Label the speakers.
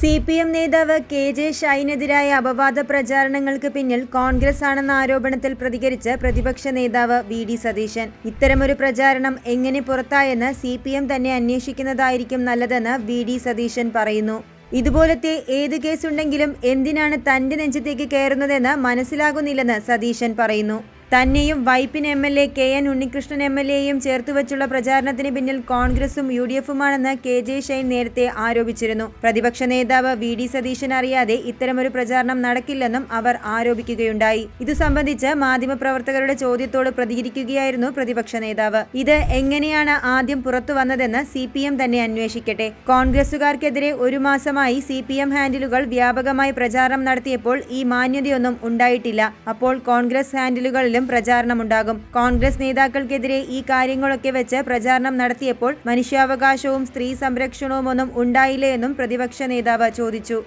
Speaker 1: CPM നേതാവ് KJ ഷൈനെതിരായ അപവാദ പ്രചാരണങ്ങൾക്ക് പിന്നിൽ കോൺഗ്രസ് ആണെന്ന ആരോപണത്തിൽ പ്രതികരിച്ച് പ്രതിപക്ഷ നേതാവ് VD സതീശൻ. ഇത്തരമൊരു പ്രചാരണം എങ്ങനെ പുറത്തായെന്ന് CPM തന്നെ അന്വേഷിക്കുന്നതായിരിക്കും നല്ലതെന്ന് VD സതീശൻ പറയുന്നു. ഇതുപോലത്തെ ഏത് കേസുണ്ടെങ്കിലും എന്തിനാണ് തന്റെ നെഞ്ചത്തേക്ക് കയറുന്നതെന്ന് മനസ്സിലാകുന്നില്ലെന്ന് സതീശൻ പറയുന്നു. തന്നെയും വൈപ്പിൻ MLA KN ഉണ്ണികൃഷ്ണൻ MLAയും ചേർത്തുവച്ചുള്ള പ്രചാരണത്തിന് പിന്നിൽ കോൺഗ്രസും UDFുമാണെന്ന് KJ ഷൈൻ നേരത്തെ ആരോപിച്ചിരുന്നു. പ്രതിപക്ഷ നേതാവ് VD സതീശൻ അറിയാതെ ഇത്തരമൊരു പ്രചാരണം നടക്കില്ലെന്നും അവർ ആരോപിക്കുകയുണ്ടായി. ഇതു സംബന്ധിച്ച് മാധ്യമപ്രവർത്തകരുടെ ചോദ്യത്തോട് പ്രതികരിക്കുകയായിരുന്നു പ്രതിപക്ഷ നേതാവ്. ഇത് എങ്ങനെയാണ് ആദ്യം പുറത്തു വന്നതെന്ന് CPM തന്നെ അന്വേഷിക്കട്ടെ. കോൺഗ്രസുകാർക്കെതിരെ ഒരു മാസമായി CPM ഹാൻഡിലുകൾ വ്യാപകമായി പ്രചാരണം നടത്തിയപ്പോൾ ഈ മാന്യതയൊന്നും ഉണ്ടായിട്ടില്ല. അപ്പോൾ കോൺഗ്രസ് ഹാൻഡിലുകളിലും പ്രചാരണമുണ്ടാകും. കോൺഗ്രസ് നേതാക്കൾക്കെതിരെ ഈ കാര്യങ്ങളൊക്കെ വെച്ച് പ്രചാരണം നടത്തിയപ്പോൾ മനുഷ്യാവകാശവും സ്ത്രീ സംരക്ഷണവും ഒന്നും ഉണ്ടായില്ലേ എന്നും പ്രതിപക്ഷ നേതാവ് ചോദിച്ചു.